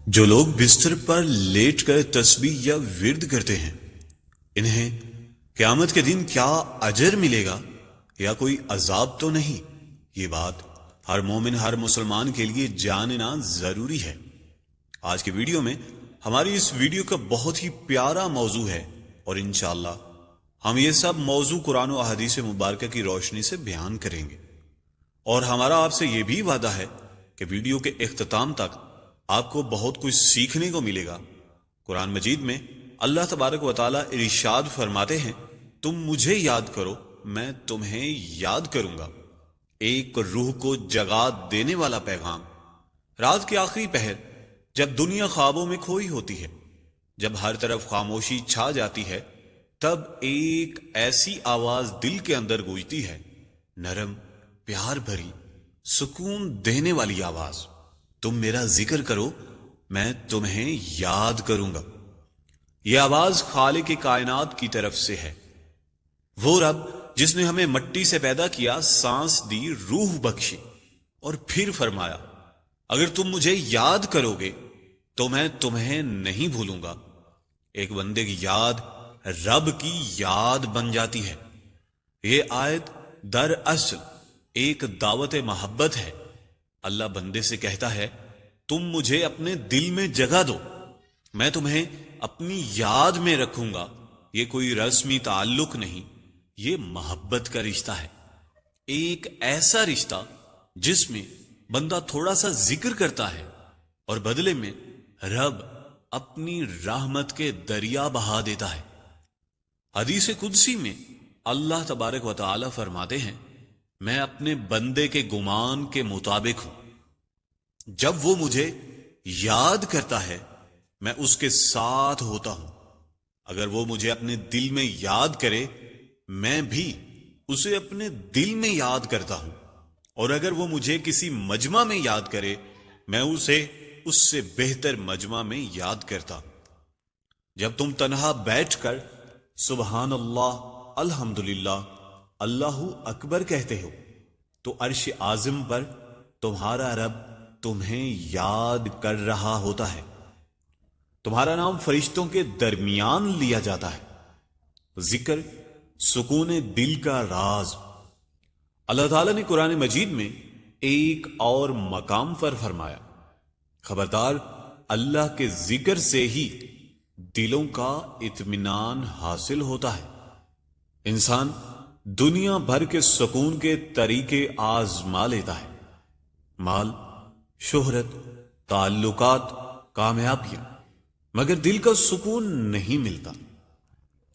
جو لوگ بستر پر لیٹ کر تسبیح یا ورد کرتے ہیں انہیں قیامت کے دن کیا اجر ملے گا یا کوئی عذاب تو نہیں؟ یہ بات ہر مومن ہر مسلمان کے لیے جاننا ضروری ہے۔ آج کے ویڈیو میں ہماری اس ویڈیو کا بہت ہی پیارا موضوع ہے اور انشاءاللہ ہم یہ سب موضوع قرآن و احادیث مبارکہ کی روشنی سے بیان کریں گے، اور ہمارا آپ سے یہ بھی وعدہ ہے کہ ویڈیو کے اختتام تک آپ کو بہت کچھ سیکھنے کو ملے گا۔ قرآن مجید میں اللہ تبارک و تعالی ارشاد فرماتے ہیں، تم مجھے یاد کرو میں تمہیں یاد کروں گا۔ ایک روح کو جگا دینے والا پیغام۔ رات کے آخری پہر جب دنیا خوابوں میں کھوئی ہوتی ہے، جب ہر طرف خاموشی چھا جاتی ہے، تب ایک ایسی آواز دل کے اندر گونجتی ہے، نرم، پیار بھری، سکون دینے والی آواز، تم میرا ذکر کرو میں تمہیں یاد کروں گا۔ یہ آواز خالق کائنات کی طرف سے ہے، وہ رب جس نے ہمیں مٹی سے پیدا کیا، سانس دی، روح بخشی، اور پھر فرمایا اگر تم مجھے یاد کرو گے تو میں تمہیں نہیں بھولوں گا۔ ایک بندے کی یاد رب کی یاد بن جاتی ہے۔ یہ آیت دراصل ایک دعوت محبت ہے۔ اللہ بندے سے کہتا ہے، تم مجھے اپنے دل میں جگہ دو، میں تمہیں اپنی یاد میں رکھوں گا۔ یہ کوئی رسمی تعلق نہیں، یہ محبت کا رشتہ ہے، ایک ایسا رشتہ جس میں بندہ تھوڑا سا ذکر کرتا ہے اور بدلے میں رب اپنی رحمت کے دریا بہا دیتا ہے۔ حدیث قدسی میں اللہ تبارک و تعالی فرماتے ہیں، میں اپنے بندے کے گمان کے مطابق ہوں، جب وہ مجھے یاد کرتا ہے میں اس کے ساتھ ہوتا ہوں۔ اگر وہ مجھے اپنے دل میں یاد کرے میں بھی اسے اپنے دل میں یاد کرتا ہوں، اور اگر وہ مجھے کسی مجمع میں یاد کرے میں اسے اس سے بہتر مجمع میں یاد کرتا۔ جب تم تنہا بیٹھ کر سبحان اللہ، الحمدللہ، اللہ اکبر کہتے ہو تو عرش اعظم پر تمہارا رب تمہیں یاد کر رہا ہوتا ہے۔ تمہارا نام فرشتوں کے درمیان لیا جاتا ہے۔ ذکر سکون دل کا راز۔ اللہ تعالیٰ نے قرآن مجید میں ایک اور مقام پر فرمایا، خبردار اللہ کے ذکر سے ہی دلوں کا اطمینان حاصل ہوتا ہے۔ انسان دنیا بھر کے سکون کے طریقے آزما لیتا ہے، مال، شہرت، تعلقات، کامیابیاں، مگر دل کا سکون نہیں ملتا،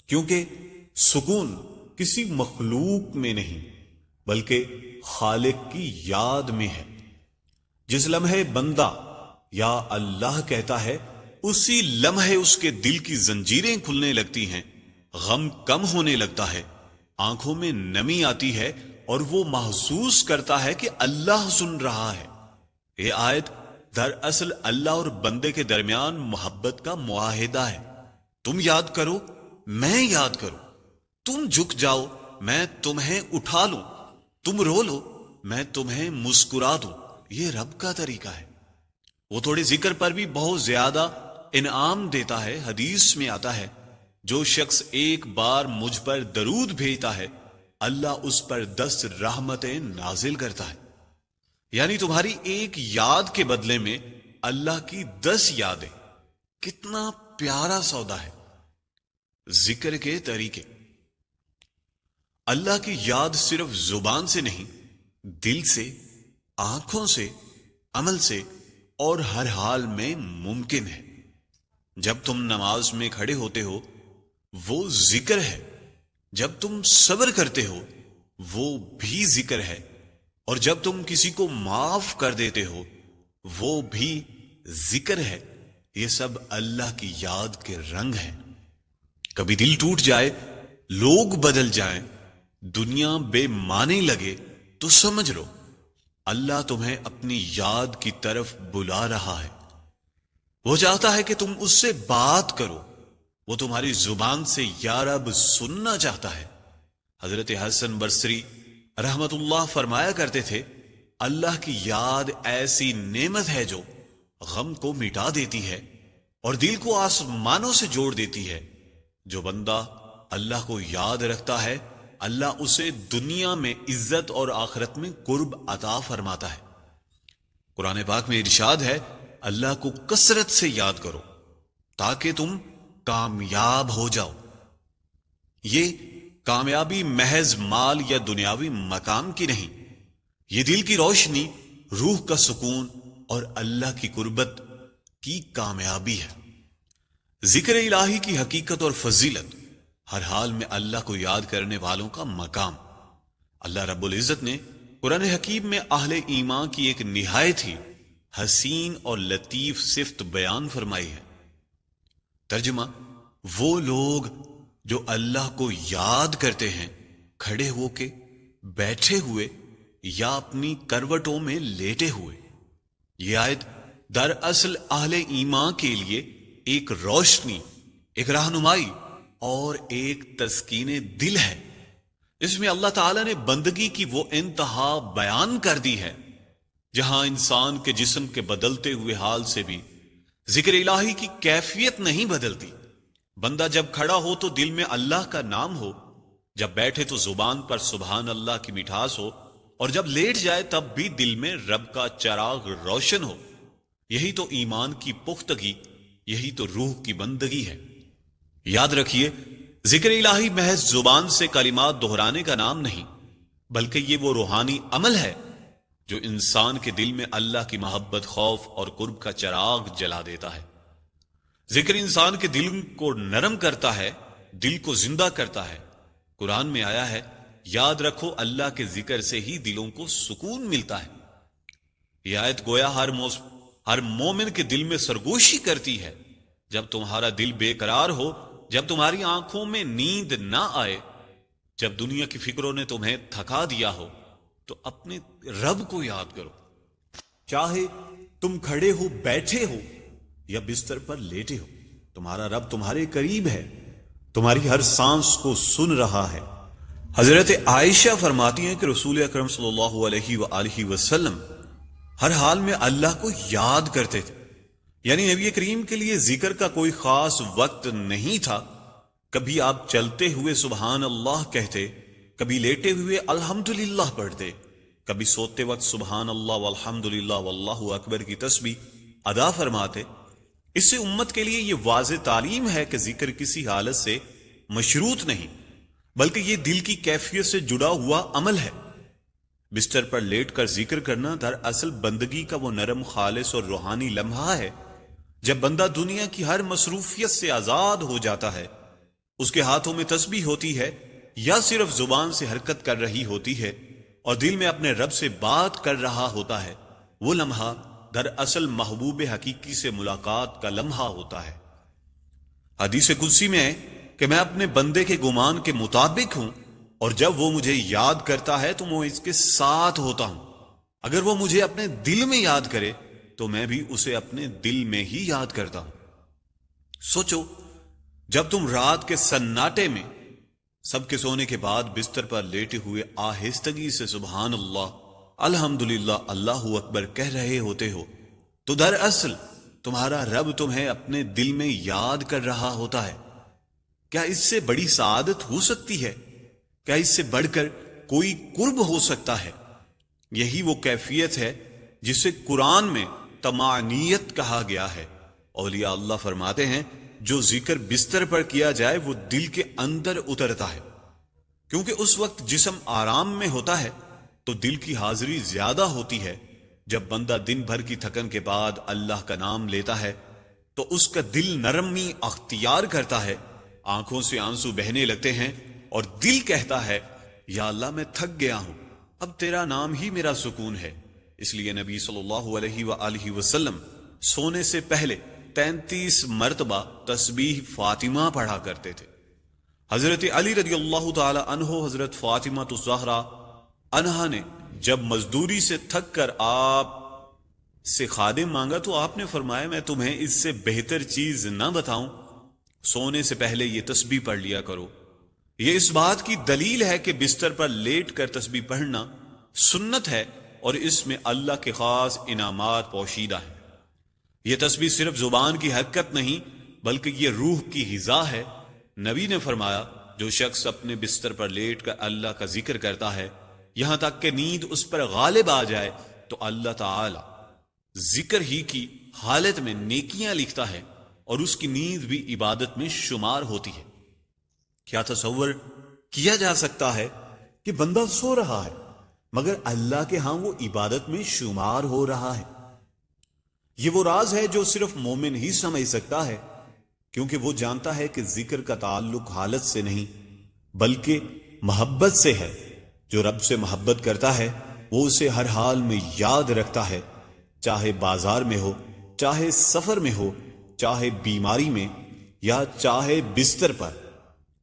کیونکہ سکون کسی مخلوق میں نہیں بلکہ خالق کی یاد میں ہے۔ جس لمحے بندہ یا اللہ کہتا ہے اسی لمحے اس کے دل کی زنجیریں کھلنے لگتی ہیں، غم کم ہونے لگتا ہے، آنکھوں میں نمی آتی ہے، اور وہ محسوس کرتا ہے کہ اللہ سن رہا ہے۔ یہ آیت دراصل اللہ اور بندے کے درمیان محبت کا معاہدہ ہے۔ تم یاد کرو میں یاد کروں، تم جھک جاؤ میں تمہیں اٹھا لوں، تم رو لو میں تمہیں مسکرا دوں۔ یہ رب کا طریقہ ہے۔ وہ تھوڑے ذکر پر بھی بہت زیادہ انعام دیتا ہے۔ حدیث میں آتا ہے، جو شخص ایک بار مجھ پر درود بھیجتا ہے اللہ اس پر 10 رحمتیں نازل کرتا ہے۔ یعنی تمہاری ایک یاد کے بدلے میں اللہ کی 10 یادیں۔ کتنا پیارا سودا ہے۔ ذکر کے طریقے۔ اللہ کی یاد صرف زبان سے نہیں، دل سے، آنکھوں سے، عمل سے اور ہر حال میں ممکن ہے۔ جب تم نماز میں کھڑے ہوتے ہو وہ ذکر ہے، جب تم صبر کرتے ہو وہ بھی ذکر ہے، اور جب تم کسی کو معاف کر دیتے ہو وہ بھی ذکر ہے۔ یہ سب اللہ کی یاد کے رنگ ہیں۔ کبھی دل ٹوٹ جائے، لوگ بدل جائیں، دنیا بے معنی لگے تو سمجھ لو اللہ تمہیں اپنی یاد کی طرف بلا رہا ہے۔ وہ چاہتا ہے کہ تم اس سے بات کرو، وہ تمہاری زبان سے یا رب سننا چاہتا ہے۔ حضرت حسن بصری رحمت اللہ فرمایا کرتے تھے، اللہ کی یاد ایسی نعمت ہے جو غم کو مٹا دیتی ہے اور دل کو آسمانوں سے جوڑ دیتی ہے۔ جو بندہ اللہ کو یاد رکھتا ہے اللہ اسے دنیا میں عزت اور آخرت میں قرب عطا فرماتا ہے۔ قرآن پاک میں ارشاد ہے اللہ کو کثرت سے یاد کرو تاکہ تم کامیاب ہو جاؤ۔ یہ کامیابی محض مال یا دنیاوی مقام کی نہیں، یہ دل کی روشنی، روح کا سکون اور اللہ کی قربت کی کامیابی ہے۔ ذکر الہی کی حقیقت اور فضیلت، ہر حال میں اللہ کو یاد کرنے والوں کا مقام۔ اللہ رب العزت نے قرآن حکیم میں اہل ایمان کی ایک نہایت ہی حسین اور لطیف صفت بیان فرمائی ہے۔ ترجمہ: وہ لوگ جو اللہ کو یاد کرتے ہیں کھڑے ہو کے، بیٹھے ہوئے یا اپنی کروٹوں میں لیٹے ہوئے۔ یہ آیت دراصل اہل ایمان کے لیے ایک روشنی، ایک رہنمائی اور ایک تسکین دل ہے۔ اس میں اللہ تعالیٰ نے بندگی کی وہ انتہا بیان کر دی ہے جہاں انسان کے جسم کے بدلتے ہوئے حال سے بھی ذکر الہی کی کیفیت نہیں بدلتی۔ بندہ جب کھڑا ہو تو دل میں اللہ کا نام ہو، جب بیٹھے تو زبان پر سبحان اللہ کی مٹھاس ہو، اور جب لیٹ جائے تب بھی دل میں رب کا چراغ روشن ہو۔ یہی تو ایمان کی پختگی، یہی تو روح کی بندگی ہے۔ یاد رکھیے، ذکر الہی محض زبان سے کلمات دہرانے کا نام نہیں، بلکہ یہ وہ روحانی عمل ہے جو انسان کے دل میں اللہ کی محبت، خوف اور قرب کا چراغ جلا دیتا ہے۔ ذکر انسان کے دل کو نرم کرتا ہے، دل کو زندہ کرتا ہے۔ قرآن میں آیا ہے یاد رکھو اللہ کے ذکر سے ہی دلوں کو سکون ملتا ہے۔ یہ آیت گویا ہر مومن کے دل میں سرگوشی کرتی ہے۔ جب تمہارا دل بے قرار ہو، جب تمہاری آنکھوں میں نیند نہ آئے، جب دنیا کی فکروں نے تمہیں تھکا دیا ہو، تو اپنے رب کو یاد کرو۔ چاہے تم کھڑے ہو، بیٹھے ہو یا بستر پر لیٹے ہو، تمہارا رب تمہارے قریب ہے، تمہاری ہر سانس کو سن رہا ہے۔ حضرت عائشہ فرماتی ہیں کہ رسول اکرم صلی اللہ علیہ وآلہ وسلم ہر حال میں اللہ کو یاد کرتے تھے، یعنی نبی کریم کے لیے ذکر کا کوئی خاص وقت نہیں تھا۔ کبھی آپ چلتے ہوئے سبحان اللہ کہتے، کبھی لیٹے ہوئے الحمدللہ پڑھتے، کبھی سوتے وقت سبحان اللہ والحمدللہ واللہ اکبر کی تسبیح ادا فرماتے۔ اس سے امت کے لیے یہ واضح تعلیم ہے کہ ذکر کسی حالت سے مشروط نہیں، بلکہ یہ دل کی کیفیت سے جڑا ہوا عمل ہے۔ بستر پر لیٹ کر ذکر کرنا دراصل بندگی کا وہ نرم، خالص اور روحانی لمحہ ہے جب بندہ دنیا کی ہر مصروفیت سے آزاد ہو جاتا ہے۔ اس کے ہاتھوں میں تسبیح ہوتی ہے یا صرف زبان سے حرکت کر رہی ہوتی ہے اور دل میں اپنے رب سے بات کر رہا ہوتا ہے۔ وہ لمحہ دراصل محبوب حقیقی سے ملاقات کا لمحہ ہوتا ہے۔ حدیث قدسی میں ہے کہ میں اپنے بندے کے گمان کے مطابق ہوں، اور جب وہ مجھے یاد کرتا ہے تو میں اس کے ساتھ ہوتا ہوں۔ اگر وہ مجھے اپنے دل میں یاد کرے تو میں بھی اسے اپنے دل میں ہی یاد کرتا ہوں۔ سوچو، جب تم رات کے سناٹے میں سب کے سونے کے بعد بستر پر لیٹے ہوئے آہستگی سے سبحان اللہ، الحمدللہ، اللہ اکبر کہہ رہے ہوتے ہو، تو دراصل تمہارا رب تمہیں اپنے دل میں یاد کر رہا ہوتا ہے۔ کیا اس سے بڑی سعادت ہو سکتی ہے؟ کیا اس سے بڑھ کر کوئی قرب ہو سکتا ہے؟ یہی وہ کیفیت ہے جسے قرآن میں طمانینت کہا گیا ہے۔ اولیاء اللہ فرماتے ہیں جو ذکر بستر پر کیا جائے وہ دل کے اندر اترتا ہے، کیونکہ اس وقت جسم آرام میں ہوتا ہے تو دل کی حاضری زیادہ ہوتی ہے۔ جب بندہ دن بھر کی تھکن کے بعد اللہ کا نام لیتا ہے تو اس کا دل نرمی اختیار کرتا ہے، آنکھوں سے آنسو بہنے لگتے ہیں اور دل کہتا ہے یا اللہ میں تھک گیا ہوں، اب تیرا نام ہی میرا سکون ہے۔ اس لیے نبی صلی اللہ علیہ وآلہ وسلم سونے سے پہلے 33 مرتبہ تسبیح فاطمہ پڑھا کرتے تھے۔ حضرت علی رضی اللہ تعالی عنہ، حضرت فاطمہ الزہرا عنہا نے جب مزدوری سے تھک کر آپ سے خادم مانگا تو آپ نے فرمایا میں تمہیں اس سے بہتر چیز نہ بتاؤں، سونے سے پہلے یہ تسبیح پڑھ لیا کرو۔ یہ اس بات کی دلیل ہے کہ بستر پر لیٹ کر تسبیح پڑھنا سنت ہے اور اس میں اللہ کے خاص انعامات پوشیدہ ہیں۔ یہ تسبیح صرف زبان کی حرکت نہیں بلکہ یہ روح کی غذا ہے۔ نبی نے فرمایا جو شخص اپنے بستر پر لیٹ کر اللہ کا ذکر کرتا ہے یہاں تک کہ نیند اس پر غالب آ جائے تو اللہ تعالی ذکر ہی کی حالت میں نیکیاں لکھتا ہے اور اس کی نیند بھی عبادت میں شمار ہوتی ہے۔ کیا تصور کیا جا سکتا ہے کہ بندہ سو رہا ہے مگر اللہ کے ہاں وہ عبادت میں شمار ہو رہا ہے؟ یہ وہ راز ہے جو صرف مومن ہی سمجھ سکتا ہے، کیونکہ وہ جانتا ہے کہ ذکر کا تعلق حالت سے نہیں بلکہ محبت سے ہے۔ جو رب سے محبت کرتا ہے وہ اسے ہر حال میں یاد رکھتا ہے، چاہے بازار میں ہو، چاہے سفر میں ہو، چاہے بیماری میں یا چاہے بستر پر۔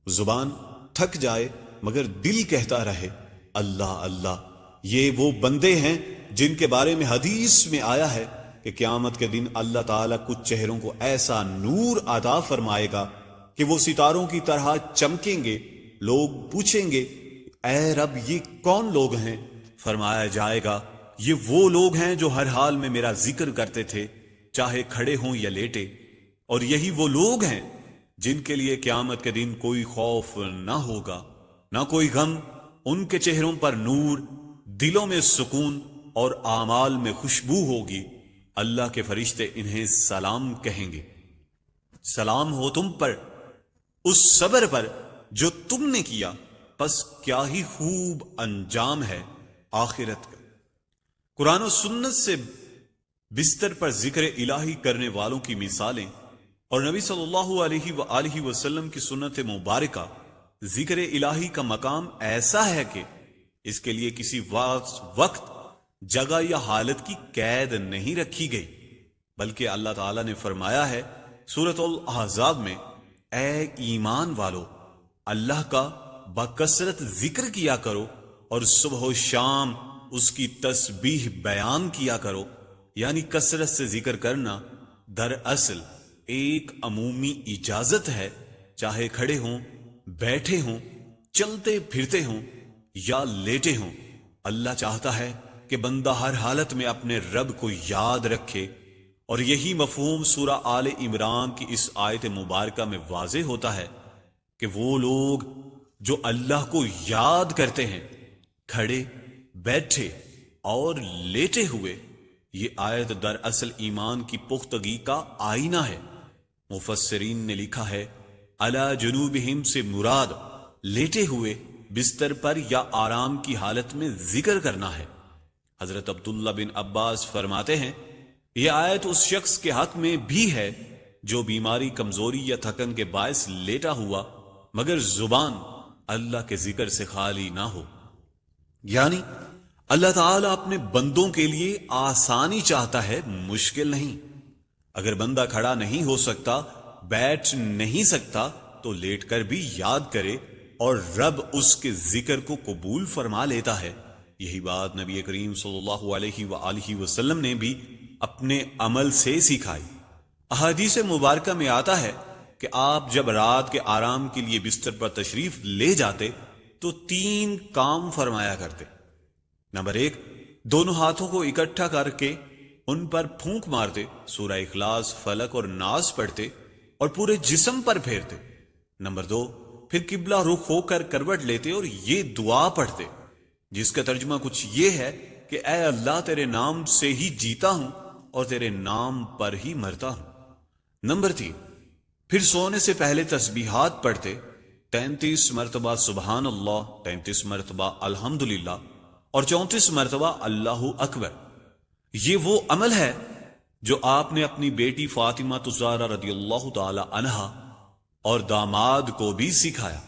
زبان تھک جائے مگر دل کہتا رہے اللہ اللہ۔ یہ وہ بندے ہیں جن کے بارے میں حدیث میں آیا ہے کہ قیامت کے دن اللہ تعالیٰ کچھ چہروں کو ایسا نور عطا فرمائے گا کہ وہ ستاروں کی طرح چمکیں گے۔ لوگ پوچھیں گے اے رب یہ کون لوگ ہیں؟ فرمایا جائے گا یہ وہ لوگ ہیں جو ہر حال میں میرا ذکر کرتے تھے چاہے کھڑے ہوں یا لیٹے، اور یہی وہ لوگ ہیں جن کے لیے قیامت کے دن کوئی خوف نہ ہوگا نہ کوئی غم۔ ان کے چہروں پر نور، دلوں میں سکون اور اعمال میں خوشبو ہوگی۔ اللہ کے فرشتے انہیں سلام کہیں گے، سلام ہو تم پر اس صبر پر جو تم نے کیا، پس کیا ہی خوب انجام ہے آخرت کا۔ قرآن و سنت سے بستر پر ذکر الہی کرنے والوں کی مثالیں اور نبی صلی اللہ علیہ وآلہ وسلم کی سنت مبارکہ، ذکر الہی کا مقام ایسا ہے کہ اس کے لیے کسی وقت، جگہ یا حالت کی قید نہیں رکھی گئی، بلکہ اللہ تعالیٰ نے فرمایا ہے سورۃ الاحزاب میں اے ایمان والو اللہ کا بکثرت ذکر کیا کرو اور صبح و شام اس کی تسبیح بیان کیا کرو۔ یعنی کثرت سے ذکر کرنا دراصل ایک عمومی اجازت ہے، چاہے کھڑے ہوں، بیٹھے ہوں، چلتے پھرتے ہوں یا لیٹے ہوں۔ اللہ چاہتا ہے کہ بندہ ہر حالت میں اپنے رب کو یاد رکھے، اور یہی مفہوم سورہ آل عمران کی اس آیت مبارکہ میں واضح ہوتا ہے کہ وہ لوگ جو اللہ کو یاد کرتے ہیں کھڑے، بیٹھے اور لیٹے ہوئے۔ یہ آیت دراصل ایمان کی پختگی کا آئینہ ہے۔ مفسرین نے لکھا ہے علی جنوبہم سے مراد لیٹے ہوئے بستر پر یا آرام کی حالت میں ذکر کرنا ہے۔ حضرت عبداللہ بن عباس فرماتے ہیں یہ آیت اس شخص کے حق میں بھی ہے جو بیماری، کمزوری یا تھکن کے باعث لیٹا ہوا مگر زبان اللہ کے ذکر سے خالی نہ ہو۔ یعنی اللہ تعالیٰ اپنے بندوں کے لیے آسانی چاہتا ہے، مشکل نہیں۔ اگر بندہ کھڑا نہیں ہو سکتا، بیٹھ نہیں سکتا تو لیٹ کر بھی یاد کرے اور رب اس کے ذکر کو قبول فرما لیتا ہے۔ یہی بات نبی کریم صلی اللہ علیہ وآلہ وسلم نے بھی اپنے عمل سے سکھائی۔ احادیث مبارکہ میں آتا ہے کہ آپ جب رات کے آرام کے لیے بستر پر تشریف لے جاتے تو 3 کام فرمایا کرتے۔ نمبر 1، دونوں ہاتھوں کو اکٹھا کر کے ان پر پھونک مارتے، سورہ اخلاص، فلق اور ناس پڑھتے اور پورے جسم پر پھیرتے۔ نمبر 2، پھر قبلہ رخ ہو کر کروٹ لیتے اور یہ دعا پڑھتے جس کا ترجمہ کچھ یہ ہے کہ اے اللہ تیرے نام سے ہی جیتا ہوں اور تیرے نام پر ہی مرتا ہوں۔ نمبر 3، پھر سونے سے پہلے تسبیحات پڑھتے، 33 مرتبہ سبحان اللہ، 33 مرتبہ الحمدللہ اور 34 مرتبہ اللہ اکبر۔ یہ وہ عمل ہے جو آپ نے اپنی بیٹی فاطمہ الزہرا رضی اللہ تعالی عنہا اور داماد کو بھی سکھایا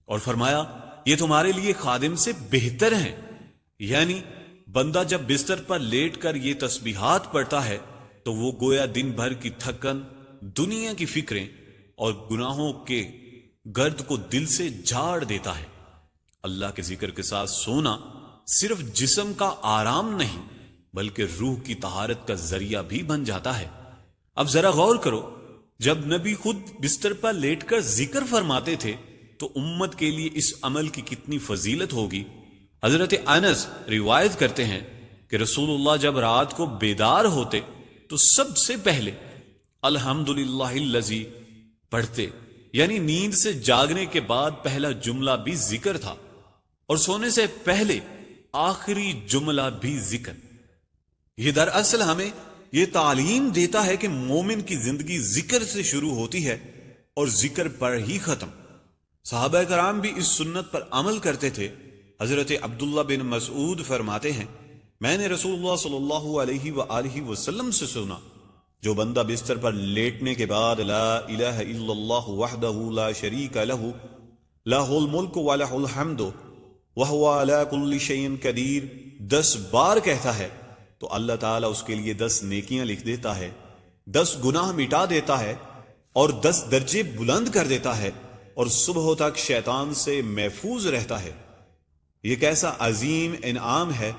اور فرمایا یہ تمہارے لیے خادم سے بہتر ہیں۔ یعنی بندہ جب بستر پر لیٹ کر یہ تسبیحات پڑھتا ہے تو وہ گویا دن بھر کی تھکن، دنیا کی فکریں اور گناہوں کے گرد کو دل سے جھاڑ دیتا ہے۔ اللہ کے ذکر کے ساتھ سونا صرف جسم کا آرام نہیں بلکہ روح کی طہارت کا ذریعہ بھی بن جاتا ہے۔ اب ذرا غور کرو، جب نبی خود بستر پر لیٹ کر ذکر فرماتے تھے تو امت کے لیے اس عمل کی کتنی فضیلت ہوگی۔ حضرت انس روایت کرتے ہیں کہ رسول اللہ جب رات کو بیدار ہوتے تو سب سے پہلے الحمدللہ الذی پڑھتے، یعنی نیند سے جاگنے کے بعد پہلا جملہ بھی ذکر تھا، اور سونے سے پہلے آخری جملہ بھی ذکر۔ یہ دراصل ہمیں یہ تعلیم دیتا ہے کہ مومن کی زندگی ذکر سے شروع ہوتی ہے اور ذکر پر ہی ختم۔ صحابہ کرام بھی اس سنت پر عمل کرتے تھے۔ حضرت عبداللہ بن مسعود فرماتے ہیں، میں نے رسول اللہ صلی اللہ علیہ وآلہ وسلم سے سنا، جو بندہ بستر پر لیٹنے کے بعد لا الہ الا اللہ وحدہ لا شریک لہ لہ الملک ولہ الحمد وہو علی کل شیء قدیر 10 بار کہتا ہے تو اللہ تعالیٰ اس کے لیے 10 نیکیاں لکھ دیتا ہے، 10 گناہ مٹا دیتا ہے اور 10 درجے بلند کر دیتا ہے، اور صبح تک شیطان سے محفوظ رہتا ہے۔ یہ کیسا عظیم انعام ہے!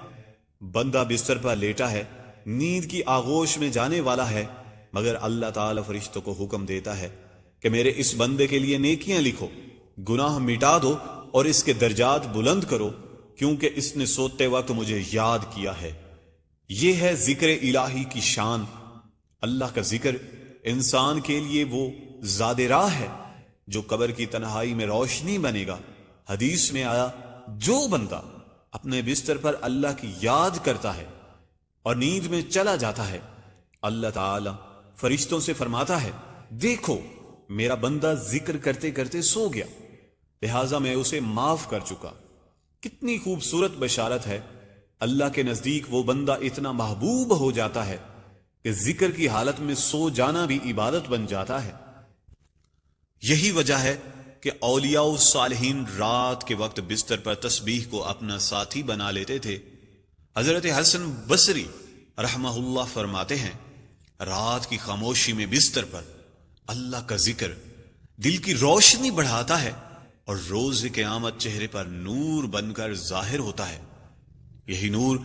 بندہ بستر پر لیٹا ہے، نیند کی آغوش میں جانے والا ہے، مگر اللہ تعالیٰ فرشتوں کو حکم دیتا ہے کہ میرے اس بندے کے لیے نیکیاں لکھو، گناہ مٹا دو اور اس کے درجات بلند کرو، کیونکہ اس نے سوتے وقت مجھے یاد کیا ہے۔ یہ ہے ذکر الہی کی شان۔ اللہ کا ذکر انسان کے لیے وہ زاد راہ ہے جو قبر کی تنہائی میں روشنی بنے گا۔ حدیث میں آیا، جو بندہ اپنے بستر پر اللہ کی یاد کرتا ہے اور نیند میں چلا جاتا ہے، اللہ تعالی فرشتوں سے فرماتا ہے، دیکھو میرا بندہ ذکر کرتے کرتے سو گیا، لہٰذا میں اسے معاف کر چکا۔ کتنی خوبصورت بشارت ہے! اللہ کے نزدیک وہ بندہ اتنا محبوب ہو جاتا ہے کہ ذکر کی حالت میں سو جانا بھی عبادت بن جاتا ہے۔ یہی وجہ ہے کہ اولیاء و صالحین رات کے وقت بستر پر تسبیح کو اپنا ساتھی بنا لیتے تھے۔ حضرت حسن بصری رحمہ اللہ فرماتے ہیں، رات کی خاموشی میں بستر پر اللہ کا ذکر دل کی روشنی بڑھاتا ہے اور روز قیامت چہرے پر نور بن کر ظاہر ہوتا ہے۔ یہی نور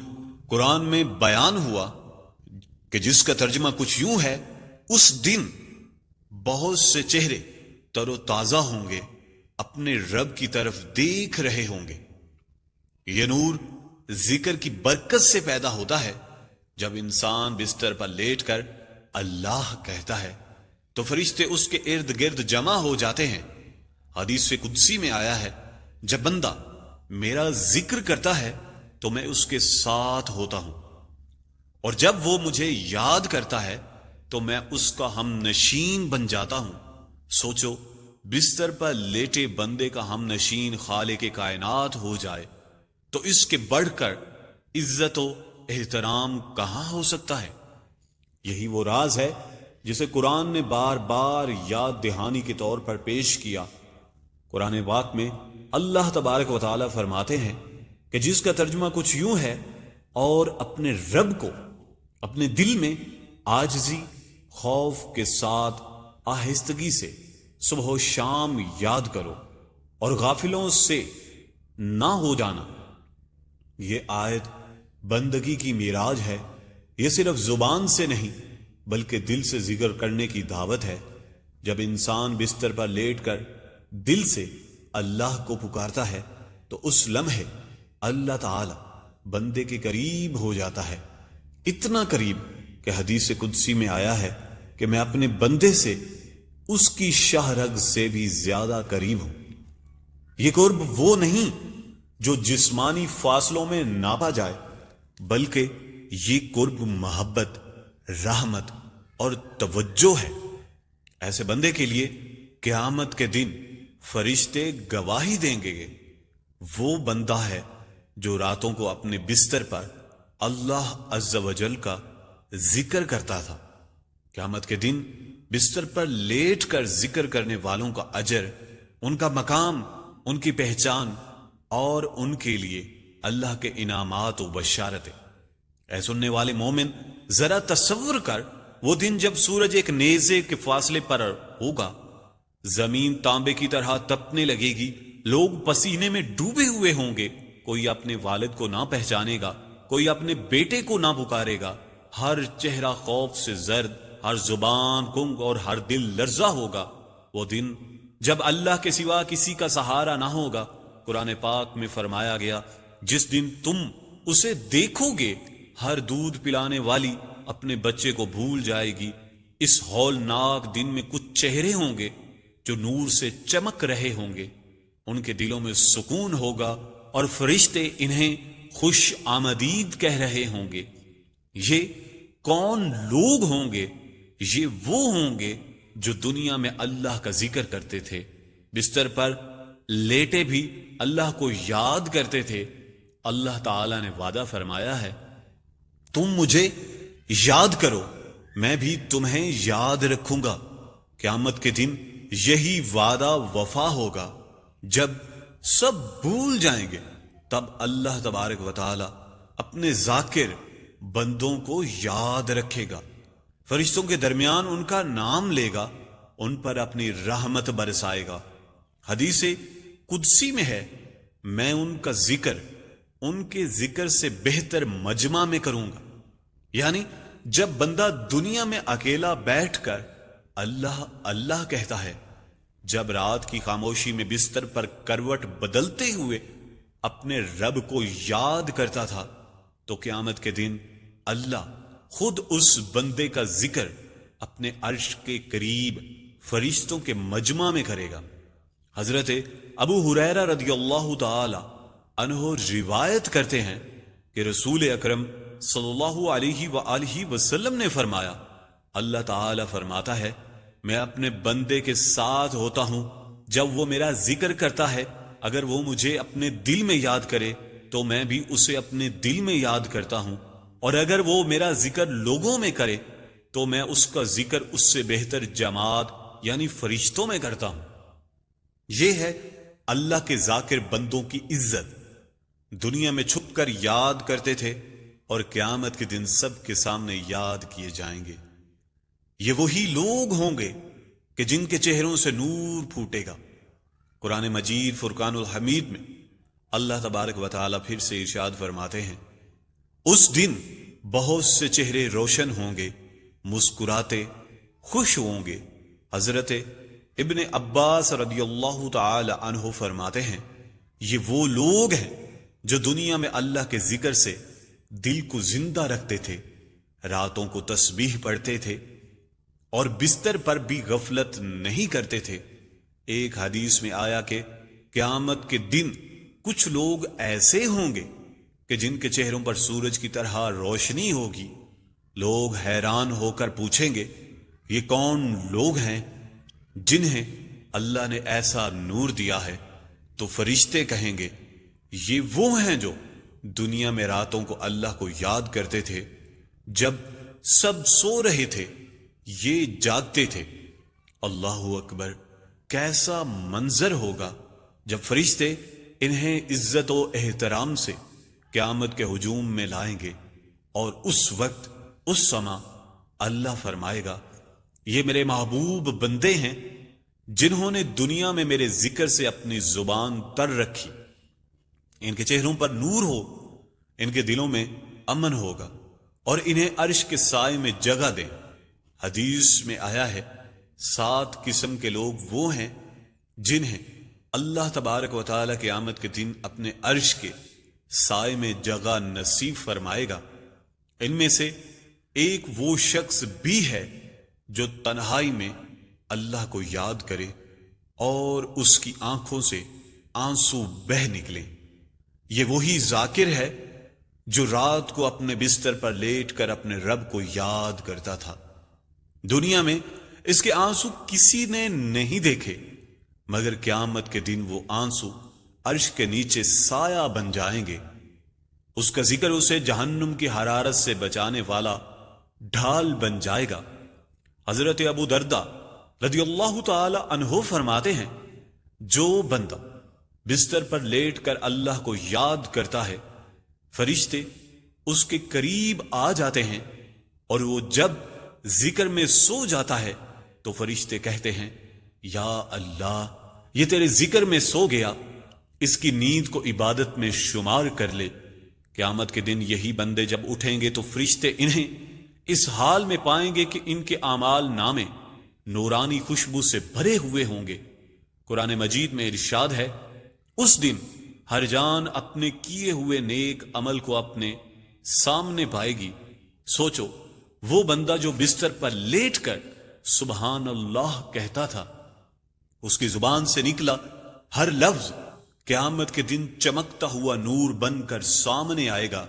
قرآن میں بیان ہوا کہ جس کا ترجمہ کچھ یوں ہے، اس دن بہت سے چہرے تر و تازہ ہوں گے، اپنے رب کی طرف دیکھ رہے ہوں گے۔ یہ نور ذکر کی برکت سے پیدا ہوتا ہے۔ جب انسان بستر پر لیٹ کر اللہ کہتا ہے تو فرشتے اس کے ارد گرد جمع ہو جاتے ہیں۔ حدیث قدسی میں آیا ہے، جب بندہ میرا ذکر کرتا ہے تو میں اس کے ساتھ ہوتا ہوں، اور جب وہ مجھے یاد کرتا ہے تو میں اس کا ہم نشین بن جاتا ہوں۔ سوچو، بستر پر لیٹے بندے کا ہم نشین خالق کائنات ہو جائے تو اس کے بڑھ کر عزت و احترام کہاں ہو سکتا ہے؟ یہی وہ راز ہے جسے قرآن نے بار بار یاد دہانی کے طور پر پیش کیا۔ قرآن پاک میں اللہ تبارک و تعالی فرماتے ہیں کہ جس کا ترجمہ کچھ یوں ہے، اور اپنے رب کو اپنے دل میں عاجزی خوف کے ساتھ آہستگی سے صبح و شام یاد کرو اور غافلوں سے نہ ہو جانا۔ یہ آیت بندگی کی معراج ہے۔ یہ صرف زبان سے نہیں بلکہ دل سے ذکر کرنے کی دعوت ہے۔ جب انسان بستر پر لیٹ کر دل سے اللہ کو پکارتا ہے تو اس لمحے اللہ تعالی بندے کے قریب ہو جاتا ہے، اتنا قریب کہ حدیث قدسی میں آیا ہے کہ میں اپنے بندے سے اس کی شاہ رگ سے بھی زیادہ قریب ہوں۔ یہ قرب وہ نہیں جو جسمانی فاصلوں میں ناپا جائے، بلکہ یہ قرب محبت، رحمت اور توجہ ہے۔ ایسے بندے کے لیے قیامت کے دن فرشتے گواہی دیں گے۔ وہ بندہ ہے جو راتوں کو اپنے بستر پر اللہ عز و جل کا ذکر کرتا تھا۔ قیامت کے دن بستر پر لیٹ کر ذکر کرنے والوں کا اجر، ان کا مقام، ان کی پہچان اور ان کے لیے اللہ کے انعامات و بشارتیں۔ اے سننے والے مومن، ذرا تصور کر وہ دن جب سورج ایک نیزے کے فاصلے پر ہوگا، زمین تانبے کی طرح تپنے لگے گی، لوگ پسینے میں ڈوبے ہوئے ہوں گے، کوئی اپنے والد کو نہ پہچانے گا، کوئی اپنے بیٹے کو نہ پکارے گا، ہر چہرہ خوف سے زرد، ہر زبان گنگ اور ہر دل لرزہ ہوگا۔ وہ دن جب اللہ کے سوا کسی کا سہارا نہ ہوگا۔ قرآن پاک میں فرمایا گیا، جس دن تم اسے دیکھو گے، ہر دودھ پلانے والی اپنے بچے کو بھول جائے گی، اس ہولناک دن میں کچھ چہرے ہوں گے جو نور سے چمک رہے ہوں گے، ان کے دلوں میں سکون ہوگا اور فرشتے انہیں خوش آمدید کہہ رہے ہوں گے۔ یہ کون لوگ ہوں گے؟ یہ وہ ہوں گے جو دنیا میں اللہ کا ذکر کرتے تھے، بستر پر لیٹے بھی اللہ کو یاد کرتے تھے۔ اللہ تعالی نے وعدہ فرمایا ہے، تم مجھے یاد کرو میں بھی تمہیں یاد رکھوں گا۔ قیامت کے دن یہی وعدہ وفا ہوگا۔ جب سب بھول جائیں گے تب اللہ تبارک و تعالی اپنے ذاکر بندوں کو یاد رکھے گا، فرشتوں کے درمیان ان کا نام لے گا، ان پر اپنی رحمت برسائے گا۔ حدیث قدسی میں ہے، میں ان کا ذکر ان کے ذکر سے بہتر مجمع میں کروں گا۔ یعنی جب بندہ دنیا میں اکیلا بیٹھ کر اللہ اللہ کہتا ہے، جب رات کی خاموشی میں بستر پر کروٹ بدلتے ہوئے اپنے رب کو یاد کرتا تھا، تو قیامت کے دن اللہ خود اس بندے کا ذکر اپنے عرش کے قریب فرشتوں کے مجمع میں کرے گا۔ حضرت ابو ہریرہ رضی اللہ تعالی عنہ روایت کرتے ہیں کہ رسول اکرم صلی اللہ علیہ وآلہ وسلم نے فرمایا، اللہ تعالی فرماتا ہے، میں اپنے بندے کے ساتھ ہوتا ہوں جب وہ میرا ذکر کرتا ہے، اگر وہ مجھے اپنے دل میں یاد کرے تو میں بھی اسے اپنے دل میں یاد کرتا ہوں، اور اگر وہ میرا ذکر لوگوں میں کرے تو میں اس کا ذکر اس سے بہتر جماعت یعنی فرشتوں میں کرتا ہوں۔ یہ ہے اللہ کے ذاکر بندوں کی عزت۔ دنیا میں چھپ کر یاد کرتے تھے اور قیامت کے دن سب کے سامنے یاد کیے جائیں گے۔ یہ وہی لوگ ہوں گے کہ جن کے چہروں سے نور پھوٹے گا۔ قرآن مجید فرقان الحمید میں اللہ تبارک و تعالی پھر سے ارشاد فرماتے ہیں، اس دن بہت سے چہرے روشن ہوں گے، مسکراتے خوش ہوں گے۔ حضرت ابن عباس رضی اللہ تعالی عنہ فرماتے ہیں، یہ وہ لوگ ہیں جو دنیا میں اللہ کے ذکر سے دل کو زندہ رکھتے تھے، راتوں کو تسبیح پڑھتے تھے اور بستر پر بھی غفلت نہیں کرتے تھے۔ ایک حدیث میں آیا کہ قیامت کے دن کچھ لوگ ایسے ہوں گے کہ جن کے چہروں پر سورج کی طرح روشنی ہوگی۔ لوگ حیران ہو کر پوچھیں گے، یہ کون لوگ ہیں جنہیں اللہ نے ایسا نور دیا ہے؟ تو فرشتے کہیں گے، یہ وہ ہیں جو دنیا میں راتوں کو اللہ کو یاد کرتے تھے، جب سب سو رہے تھے یہ جاگتے تھے۔ اللہ اکبر، کیسا منظر ہوگا جب فرشتے انہیں عزت و احترام سے قیامت کے ہجوم میں لائیں گے، اور اس وقت اس سما اللہ فرمائے گا، یہ میرے محبوب بندے ہیں جنہوں نے دنیا میں میرے ذکر سے اپنی زبان تر رکھی۔ ان کے چہروں پر نور ہو، ان کے دلوں میں امن ہوگا، اور انہیں عرش کے سائے میں جگہ دیں۔ حدیث میں آیا ہے، 7 قسم کے لوگ وہ ہیں جنہیں اللہ تبارک و تعالی قیامت کے دن اپنے عرش کے سائے میں جگہ نصیب فرمائے گا۔ ان میں سے ایک وہ شخص بھی ہے جو تنہائی میں اللہ کو یاد کرے اور اس کی آنکھوں سے آنسو بہہ نکلیں۔ یہ وہی ذاکر ہے جو رات کو اپنے بستر پر لیٹ کر اپنے رب کو یاد کرتا تھا۔ دنیا میں اس کے آنسو کسی نے نہیں دیکھے، مگر قیامت کے دن وہ آنسو عرش کے نیچے سایہ بن جائیں گے۔ اس کا ذکر اسے جہنم کی حرارت سے بچانے والا ڈھال بن جائے گا۔ حضرت ابو دردہ رضی اللہ تعالی عنہ فرماتے ہیں، جو بندہ بستر پر لیٹ کر اللہ کو یاد کرتا ہے، فرشتے اس کے قریب آ جاتے ہیں، اور وہ جب ذکر میں سو جاتا ہے تو فرشتے کہتے ہیں، یا اللہ، یہ تیرے ذکر میں سو گیا، اس کی نیند کو عبادت میں شمار کر لے۔ قیامت کے دن یہی بندے جب اٹھیں گے تو فرشتے انہیں اس حال میں پائیں گے کہ ان کے اعمال نامے نورانی خوشبو سے بھرے ہوئے ہوں گے۔ قرآن مجید میں ارشاد ہے، اس دن ہر جان اپنے کیے ہوئے نیک عمل کو اپنے سامنے پائے گی۔ سوچو وہ بندہ جو بستر پر لیٹ کر سبحان اللہ کہتا تھا، اس کی زبان سے نکلا ہر لفظ قیامت کے دن چمکتا ہوا نور بن کر سامنے آئے گا۔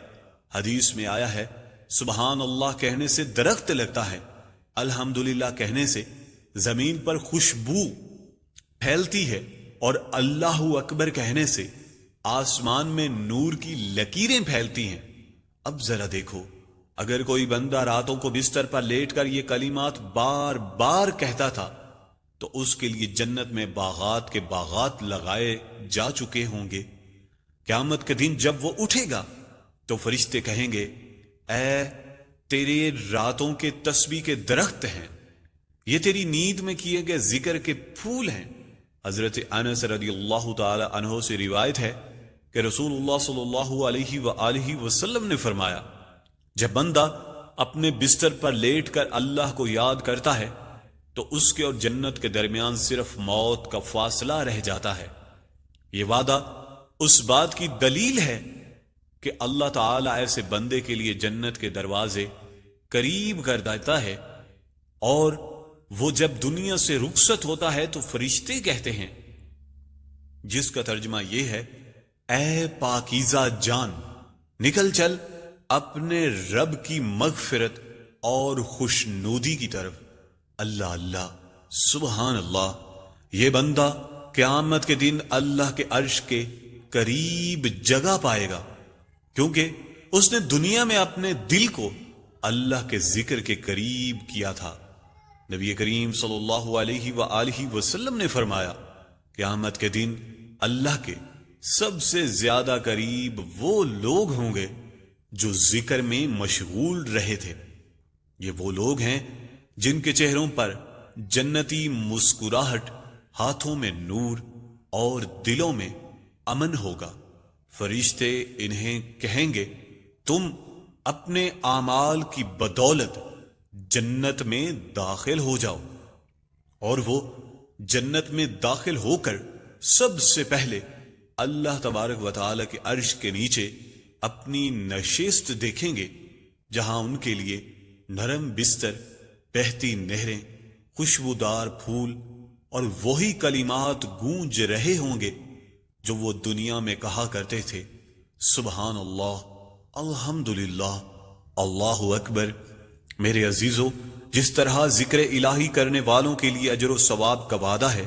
حدیث میں آیا ہے، سبحان اللہ کہنے سے درخت لگتا ہے، الحمدللہ کہنے سے زمین پر خوشبو پھیلتی ہے، اور اللہ اکبر کہنے سے آسمان میں نور کی لکیریں پھیلتی ہیں۔ اب ذرا دیکھو، اگر کوئی بندہ راتوں کو بستر پر لیٹ کر یہ کلمات بار بار کہتا تھا تو اس کے لیے جنت میں باغات کے باغات لگائے جا چکے ہوں گے۔ قیامت کے دن جب وہ اٹھے گا تو فرشتے کہیں گے، اے تیرے راتوں کے تسبیح کے درخت ہیں، یہ تیری نیند میں کیے گئے ذکر کے پھول ہیں۔ حضرت انس رضی اللہ تعالی عنہ سے روایت ہے کہ رسول اللہ صلی اللہ علیہ وآلہ وسلم نے فرمایا، جب بندہ اپنے بستر پر لیٹ کر اللہ کو یاد کرتا ہے تو اس کے اور جنت کے درمیان صرف موت کا فاصلہ رہ جاتا ہے۔ یہ وعدہ اس بات کی دلیل ہے کہ اللہ تعالی ایسے بندے کے لیے جنت کے دروازے قریب کر دیتا ہے، اور وہ جب دنیا سے رخصت ہوتا ہے تو فرشتے کہتے ہیں، جس کا ترجمہ یہ ہے، اے پاکیزہ جان، نکل چل اپنے رب کی مغفرت اور خوشنودی کی طرف۔ اللہ اللہ، سبحان اللہ۔ یہ بندہ قیامت کے دن اللہ کے عرش کے قریب جگہ پائے گا، کیونکہ اس نے دنیا میں اپنے دل کو اللہ کے ذکر کے قریب کیا تھا۔ نبی کریم صلی اللہ علیہ وآلہ وسلم نے فرمایا، قیامت کے دن اللہ کے سب سے زیادہ قریب وہ لوگ ہوں گے جو ذکر میں مشغول رہے تھے۔ یہ وہ لوگ ہیں جن کے چہروں پر جنتی مسکراہٹ، ہاتھوں میں نور اور دلوں میں امن ہوگا۔ فرشتے انہیں کہیں گے، تم اپنے اعمال کی بدولت جنت میں داخل ہو جاؤ، اور وہ جنت میں داخل ہو کر سب سے پہلے اللہ تبارک و تعالی کے عرش کے نیچے اپنی نشست دیکھیں گے، جہاں ان کے لیے نرم بستر، بہتی نہریں، خوشبودار پھول اور وہی کلمات گونج رہے ہوں گے جو وہ دنیا میں کہا کرتے تھے، سبحان اللہ، الحمدللہ، اللہ اکبر۔ میرے عزیزو، جس طرح ذکر الہی کرنے والوں کے لیے اجر و ثواب کا وعدہ ہے،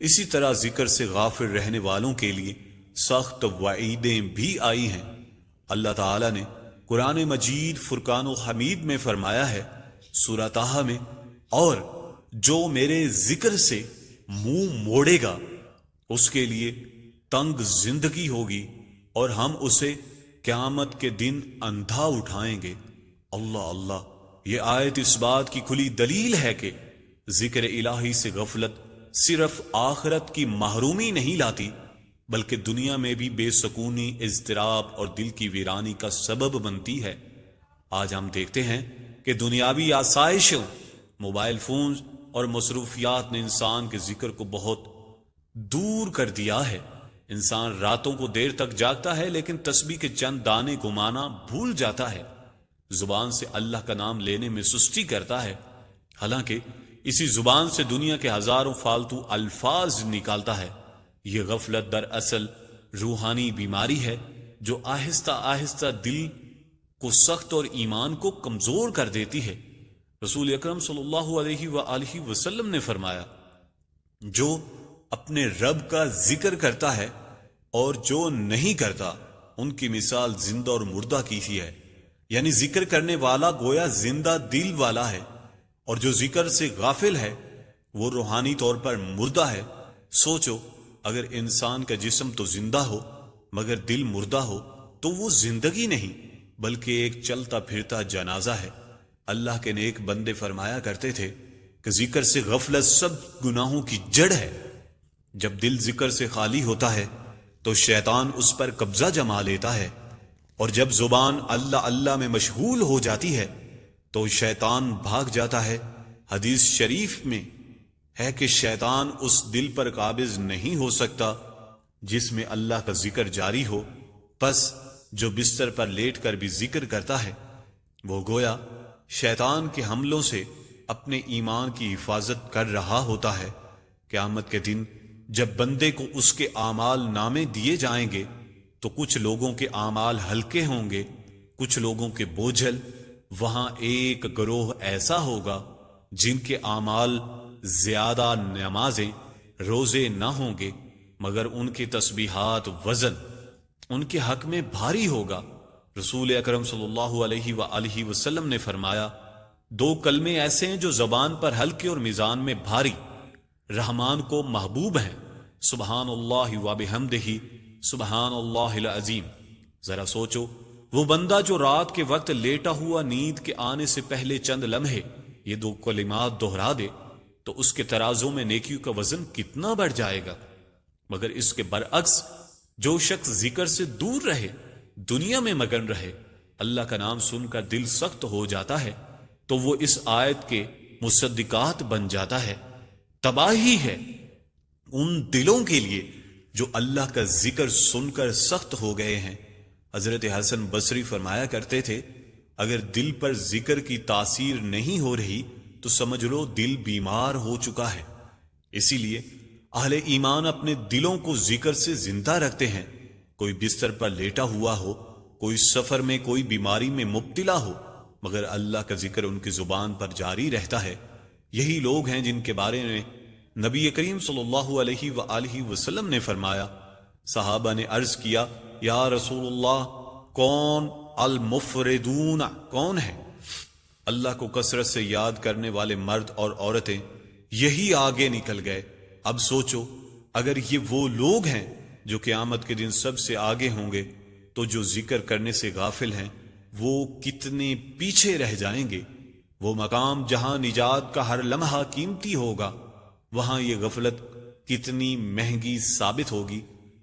اسی طرح ذکر سے غافل رہنے والوں کے لیے سخت وعیدیں بھی آئی ہیں۔ اللہ تعالیٰ نے قرآن مجید فرقان و حمید میں فرمایا ہے، سورہ طٰہٰ میں، اور جو میرے ذکر سے منہ موڑے گا اس کے لیے تنگ زندگی ہوگی، اور ہم اسے قیامت کے دن اندھا اٹھائیں گے۔ اللہ اللہ، یہ آیت اس بات کی کھلی دلیل ہے کہ ذکر الہی سے غفلت صرف آخرت کی محرومی نہیں لاتی، بلکہ دنیا میں بھی بے سکونی، اضطراب اور دل کی ویرانی کا سبب بنتی ہے۔ آج ہم دیکھتے ہیں کہ دنیاوی آسائشوں، موبائل فونز اور مصروفیات نے انسان کے ذکر کو بہت دور کر دیا ہے۔ انسان راتوں کو دیر تک جاگتا ہے، لیکن تسبیح کے چند دانے گمانا بھول جاتا ہے، زبان سے اللہ کا نام لینے میں سستی کرتا ہے، حالانکہ اسی زبان سے دنیا کے ہزاروں فالتو الفاظ نکالتا ہے۔ یہ غفلت دراصل روحانی بیماری ہے جو آہستہ آہستہ دل کو سخت اور ایمان کو کمزور کر دیتی ہے۔ رسول اکرم صلی اللہ علیہ وآلہ وسلم نے فرمایا، جو اپنے رب کا ذکر کرتا ہے اور جو نہیں کرتا، ان کی مثال زندہ اور مردہ کی سی ہے۔ یعنی ذکر کرنے والا گویا زندہ دل والا ہے، اور جو ذکر سے غافل ہے وہ روحانی طور پر مردہ ہے۔ سوچو، اگر انسان کا جسم تو زندہ ہو مگر دل مردہ ہو تو وہ زندگی نہیں بلکہ ایک چلتا پھرتا جنازہ ہے۔ اللہ کے نیک بندے فرمایا کرتے تھے کہ ذکر سے غفلت سب گناہوں کی جڑ ہے۔ جب دل ذکر سے خالی ہوتا ہے تو شیطان اس پر قبضہ جما لیتا ہے، اور جب زبان اللہ اللہ میں مشغول ہو جاتی ہے تو شیطان بھاگ جاتا ہے۔ حدیث شریف میں ہے کہ شیطان اس دل پر قابض نہیں ہو سکتا جس میں اللہ کا ذکر جاری ہو، پس جو بستر پر لیٹ کر بھی ذکر کرتا ہے وہ گویا شیطان کے حملوں سے اپنے ایمان کی حفاظت کر رہا ہوتا ہے۔ قیامت کے دن جب بندے کو اس کے اعمال نامے دیے جائیں گے تو کچھ لوگوں کے اعمال ہلکے ہوں گے، کچھ لوگوں کے بوجھل۔ وہاں ایک گروہ ایسا ہوگا جن کے اعمال زیادہ نمازیں روزے نہ ہوں گے، مگر ان کی تسبیحات وزن ان کے حق میں بھاری ہوگا۔ رسول اکرم صلی اللہ علیہ وآلہ وسلم نے فرمایا، دو کلمے ایسے ہیں جو زبان پر ہلکے اور میزان میں بھاری، رحمان کو محبوب ہیں، سبحان اللہ وبحمدہ سبحان اللہ العظیم۔ ذرا سوچو، وہ بندہ جو رات کے وقت لیٹا ہوا نیند کے آنے سے پہلے چند لمحے یہ دو کلمات دہرا دے تو اس کے ترازوں میں نیکیوں کا وزن کتنا بڑھ جائے گا۔ مگر اس کے برعکس جو شخص ذکر سے دور رہے، دنیا میں مگن رہے، اللہ کا نام سن کر دل سخت ہو جاتا ہے تو وہ اس آیت کے مصدقات بن جاتا ہے۔ تباہی ہے ان دلوں کے لیے جو اللہ کا ذکر سن کر سخت ہو گئے ہیں۔ حضرت حسن بصری فرمایا کرتے تھے، اگر دل پر ذکر کی تاثیر نہیں ہو رہی تو سمجھ لو دل بیمار ہو چکا ہے۔ اسی لیے اہل ایمان اپنے دلوں کو ذکر سے زندہ رکھتے ہیں۔ کوئی بستر پر لیٹا ہوا ہو، کوئی سفر میں کوئی بیماری میں مبتلا ہو، مگر اللہ کا ذکر ان کی زبان پر جاری رہتا ہے۔ یہی لوگ ہیں جن کے بارے میں نبی کریم صلی اللہ علیہ وآلہ وسلم نے فرمایا، صحابہ نے عرض کیا، یا رسول اللہ، کون المفردون کون ہے؟ اللہ کو کثرت سے یاد کرنے والے مرد اور عورتیں یہی آگے نکل گئے۔ اب سوچو، اگر یہ وہ لوگ ہیں جو قیامت کے دن سب سے آگے ہوں گے تو جو ذکر کرنے سے غافل ہیں وہ کتنے پیچھے رہ جائیں گے۔ وہ مقام جہاں نجات کا ہر لمحہ قیمتی ہوگا، وہاں یہ غفلت کتنی مہنگی ثابت ہوگی۔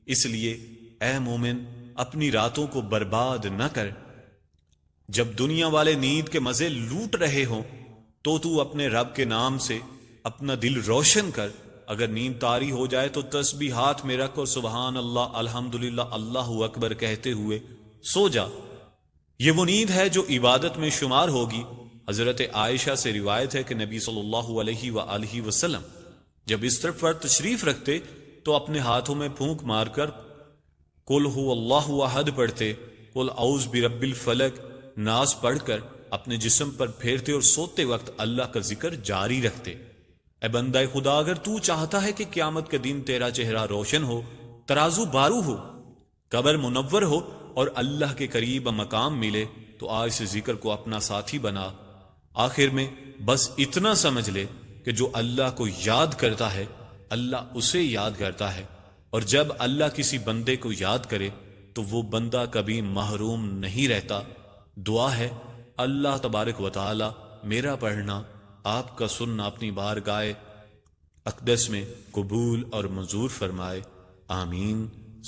اس لیے اے مومن، اپنی راتوں کو برباد نہ کر۔ جب دنیا والے نیند کے مزے لوٹ رہے ہوں تو اپنے رب کے نام سے اپنا دل روشن کر۔ اگر نیند طاری ہو جائے تو تسبیحات میں رکھ اور سبحان اللہ، الحمدللہ، اللہ اکبر کہتے ہوئے سو جا۔ یہ وہ نیند ہے جو عبادت میں شمار ہوگی۔ حضرت عائشہ سے روایت ہے کہ نبی صلی اللہ علیہ وآلہ وسلم جب بستر پر تشریف رکھتے تو اپنے ہاتھوں میں پھونک مار کر قل هو اللہ احد پڑھتے، قل اعوذ برب الفلق، ناس پڑھ کر اپنے جسم پر پھیرتے اور سوتے وقت اللہ کا ذکر جاری رکھتے۔ اے بندہ خدا، اگر تو چاہتا ہے کہ قیامت کے دن تیرا چہرہ روشن ہو، ترازو بارو ہو، قبر منور ہو اور اللہ کے قریب مقام ملے تو آج سے ذکر کو اپنا ساتھی بنا۔ آخر میں بس اتنا سمجھ لے کہ جو اللہ کو یاد کرتا ہے اللہ اسے یاد کرتا ہے، اور جب اللہ کسی بندے کو یاد کرے تو وہ بندہ کبھی محروم نہیں رہتا۔ دعا ہے اللہ تبارک و تعالی میرا پڑھنا، آپ کا سننا اپنی بارگاہ اقدس میں قبول اور منظور فرمائے، آمین۔